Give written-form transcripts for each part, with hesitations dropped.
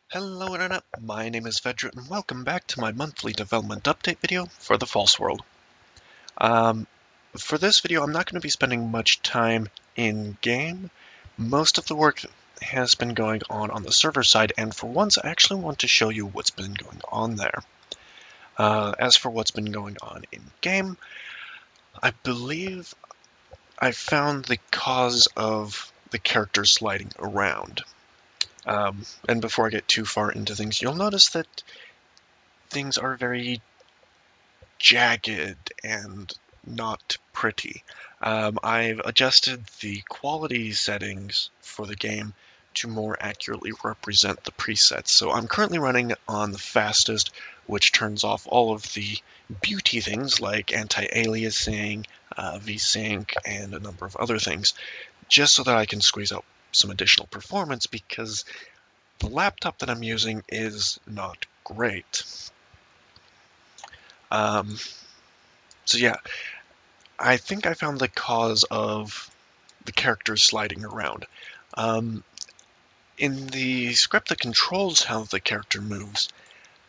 Hello Internet, my name is Vedrit and welcome back to my monthly development update video for the False World. Um, for this video I'm not going to be spending much time in-game. Most of the work has been going on the server side, and for once I actually want to show you what's been going on there. As for what's been going on in-game, I believe I found the cause of the characters sliding around. And before I get too far into things, you'll notice that things are very jagged and not pretty. I've adjusted the quality settings for the game to more accurately represent the presets. So I'm currently running on the fastest, which turns off all of the beauty things like anti-aliasing, VSync, and a number of other things, just so that I can squeeze out some additional performance because the laptop that I'm using is not great. So yeah, I think I found the cause of the characters sliding around. In the script that controls how the character moves,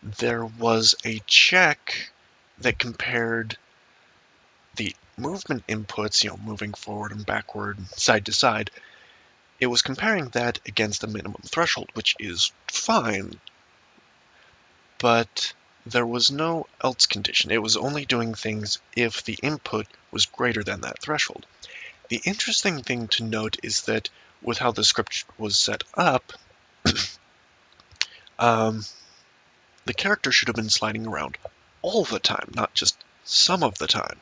there was a check that compared the movement inputs, moving forward and backward, side to side. It was comparing that against the minimum threshold, which is fine, but there was no else condition. It was only doing things if the input was greater than that threshold. The interesting thing to note is that with how the script was set up, the character should have been sliding around all the time, not just some of the time.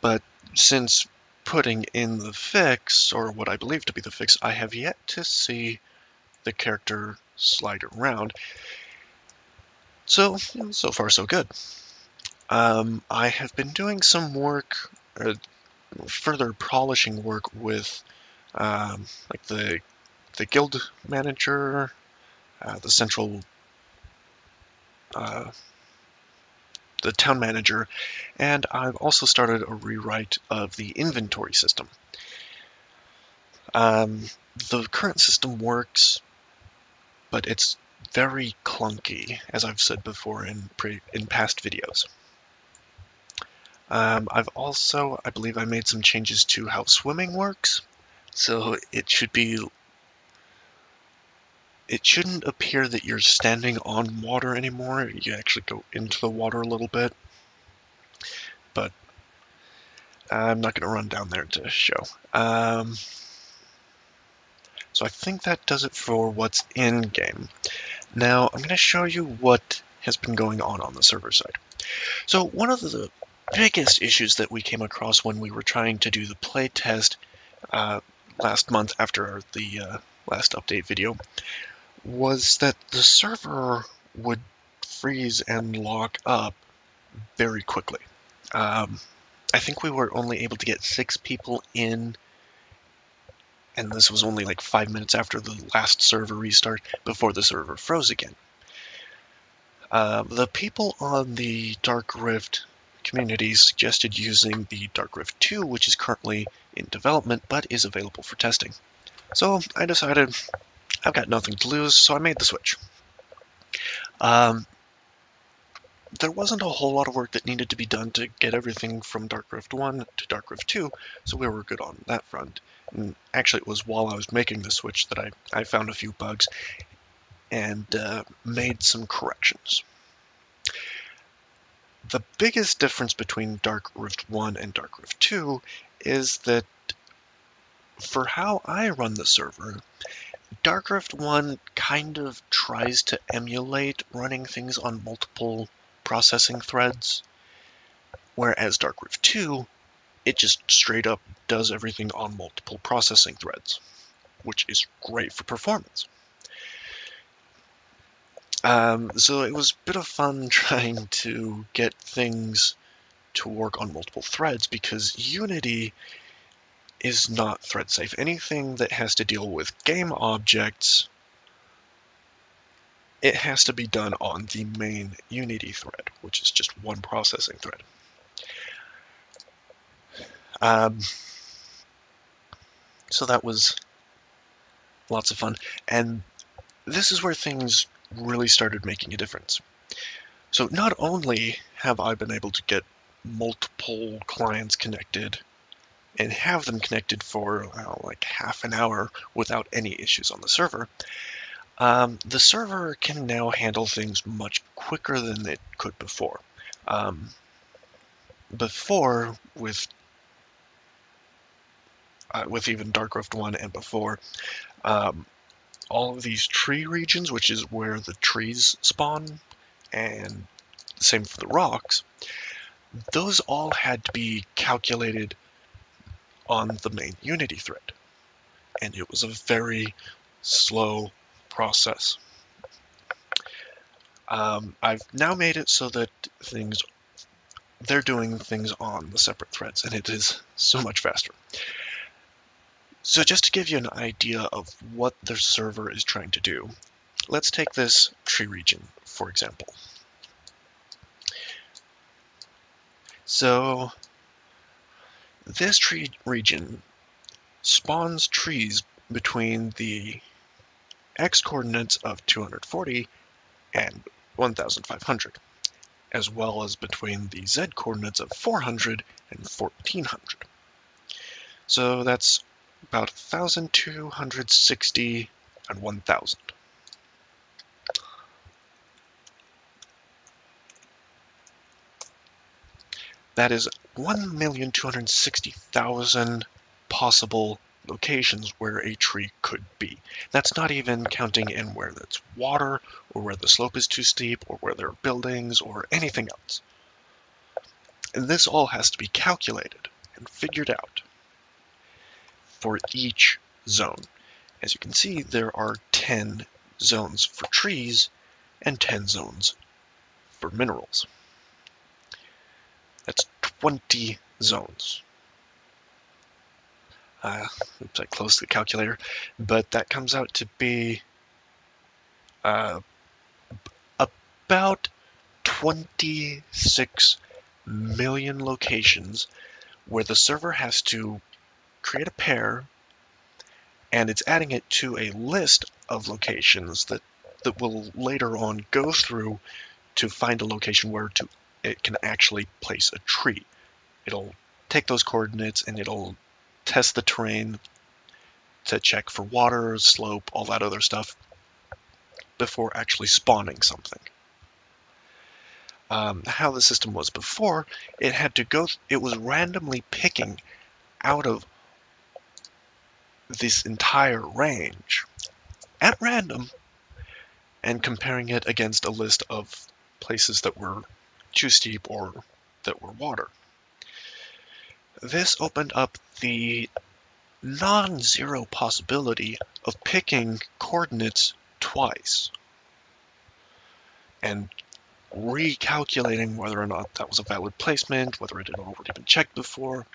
But since putting in the fix, or what I believe to be the fix, I have yet to see the character slide around. So, so far so good. I have been doing some work, further polishing work with like the guild manager, the central, the town manager, and I've also started a rewrite of the inventory system. The current system works, but it's very clunky, as I've said before in past videos. I've also, I believe I made some changes to how swimming works, so it shouldn't appear that you're standing on water anymore. You actually go into the water a little bit, but I'm not going to run down there to show. So I think that does it for what's in-game. Now I'm going to show you what has been going on the server side. So one of the biggest issues that we came across when we were trying to do the playtest last month after the last update video was that the server would freeze and lock up very quickly. I think we were only able to get 6 people in, and this was only like 5 minutes after the last server restart before the server froze again. The people on the DarkRift community suggested using the DarkRift 2, which is currently in development but is available for testing. So I decided I've got nothing to lose, so I made the switch. There wasn't a whole lot of work that needed to be done to get everything from DarkRift 1 to DarkRift 2, so we were good on that front. And actually, it was while I was making the switch that I found a few bugs and made some corrections. The biggest difference between DarkRift 1 and DarkRift 2 is that for how I run the server, DarkRift 1 kind of tries to emulate running things on multiple processing threads, whereas DarkRift 2, it just straight up does everything on multiple processing threads, which is great for performance. So it was a bit of fun trying to get things to work on multiple threads because Unity is not thread safe. Anything that has to deal with game objects, it has to be done on the main Unity thread, which is just one processing thread. So that was lots of fun. And this is where things really started making a difference. So not only have I been able to get multiple clients connected and have them connected for like half an hour without any issues on the server, the server can now handle things much quicker than it could before. Before, with even DarkRift 1 and before, um, all of these tree regions, which is where the trees spawn, and same for the rocks, those all had to be calculated on the main Unity thread, and it was a very slow process. I've now made it so that they're doing things on the separate threads, and it is so much faster. So just to give you an idea of what the server is trying to do, let's take this tree region, for example. So this tree region spawns trees between the x coordinates of 240 and 1500, as well as between the z coordinates of 400 and 1400. So that's about 1260 and 1000. That is 1,260,000 possible locations where a tree could be. That's not even counting in where it's water, or where the slope is too steep, or where there are buildings, or anything else. And this all has to be calculated and figured out for each zone. As you can see, there are 10 zones for trees and 10 zones for minerals. That's 20 zones. Oops, I closed the calculator, but that comes out to be about 26 million locations where the server has to create a pair, and it's adding it to a list of locations that will later on go through to find a location where it can actually place a tree. It'll take those coordinates and it'll test the terrain to check for water, slope, all that other stuff before actually spawning something. How the system was before, it was randomly picking out of this entire range at random and comparing it against a list of places that were too steep or that were water. This opened up the non-zero possibility of picking coordinates twice and recalculating whether or not that was a valid placement, whether it had already been checked before,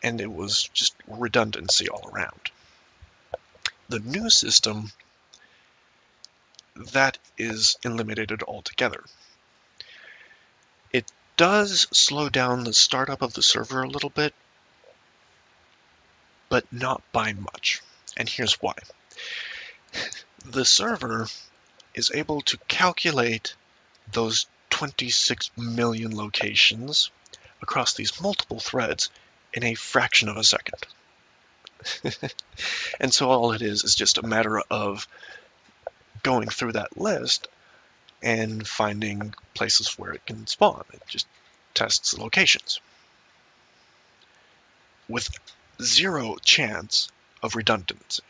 and it was just redundancy all around. The new system, that is eliminated altogether. It does slow down the startup of the server a little bit, but not by much. And here's why. The server is able to calculate those 26 million locations across these multiple threads in a fraction of a second. And so all it is just a matter of going through that list and finding places where it can spawn. It just tests the locations with zero chance of redundancy.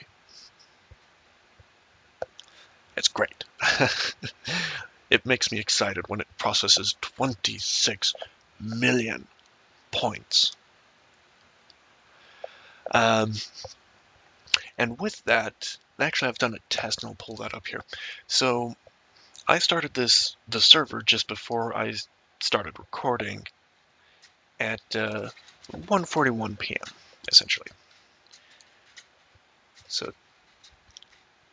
It's great. It makes me excited when it processes 26 million points. And with that, actually I've done a test and I'll pull that up here. So I started the server just before I started recording at 1:41 p.m. essentially. So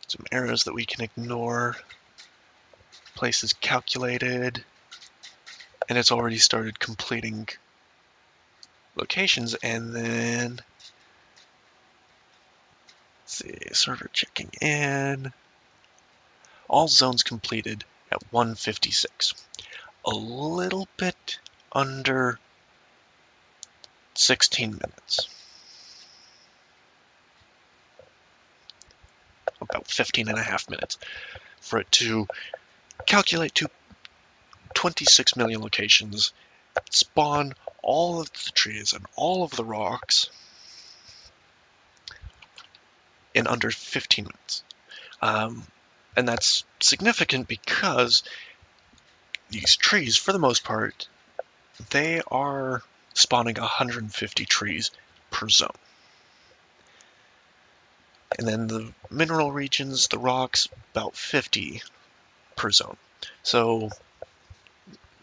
some errors that we can ignore. Places calculated, and it's already started completing locations, and then let's see, server checking in. All zones completed at 1:56. A little bit under 16 minutes. About 15 and a half minutes for it to calculate to 26 million locations, spawn all of the trees and all of the rocks in under 15 minutes. And that's significant because these trees, for the most part, they are spawning 150 trees per zone. And then the mineral regions, the rocks, about 50 per zone. So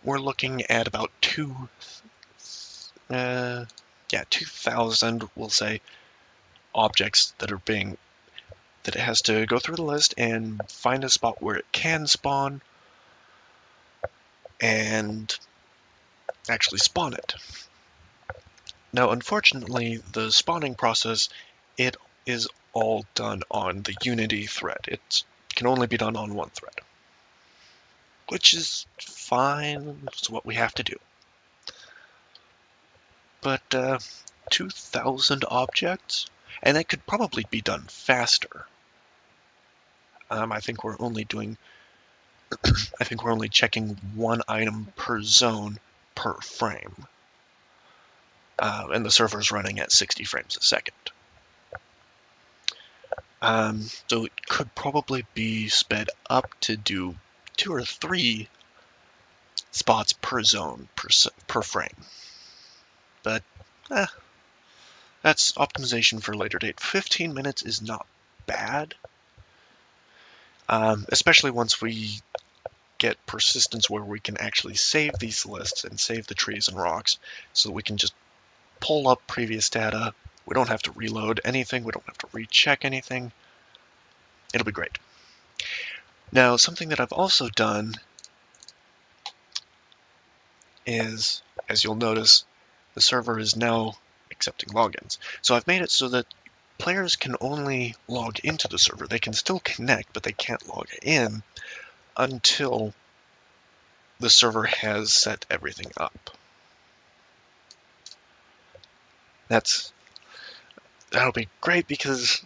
we're looking at about 2,000, we'll say, objects that it has to go through the list and find a spot where it can spawn and actually spawn it. Now, unfortunately, the spawning process, it is all done on the Unity thread. It can only be done on one thread, which is fine. It's what we have to do. But 2,000 objects, and it could probably be done faster. I think we're only checking one item per zone per frame. And the server's running at 60 frames a second. So it could probably be sped up to do 2 or 3 spots per zone per frame. But that's optimization for a later date. 15 minutes is not bad, especially once we get persistence where we can actually save these lists and save the trees and rocks so that we can just pull up previous data. We don't have to reload anything. We don't have to recheck anything. It'll be great. Now, something that I've also done is, as you'll notice, the server is now accepting logins. So I've made it so that players can only log into the server. They can still connect, but they can't log in until the server has set everything up. That'll be great because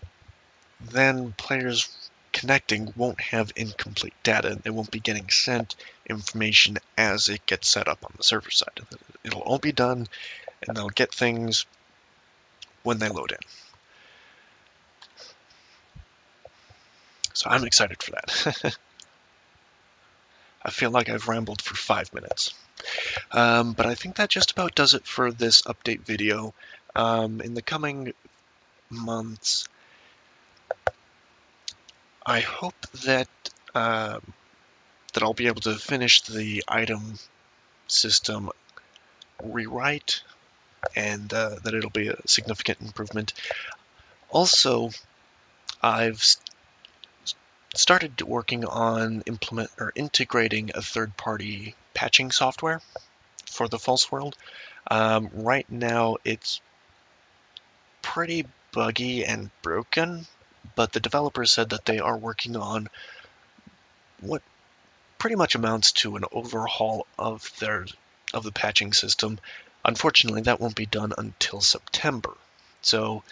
then players connecting won't have incomplete data. They won't be getting sent information as it gets set up on the server side. It'll all be done, and they'll get things when they load in. So I'm excited for that. I feel like I've rambled for 5 minutes. But I think that just about does it for this update video. In the coming months, I hope that that I'll be able to finish the item system rewrite, and that it'll be a significant improvement. Also, I've started working on integrating a third-party patching software for the False World. Right now, it's pretty buggy and broken, but the developer said that they are working on what pretty much amounts to an overhaul of the patching system. Unfortunately, that won't be done until September. So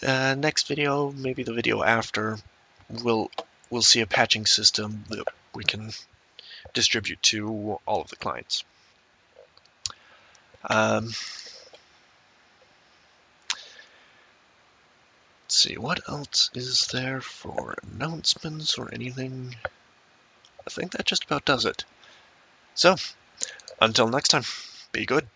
next video, maybe the video after, we'll see a patching system that we can distribute to all of the clients. Let's see, what else is there for announcements or anything? I think that just about does it. So, until next time, be good.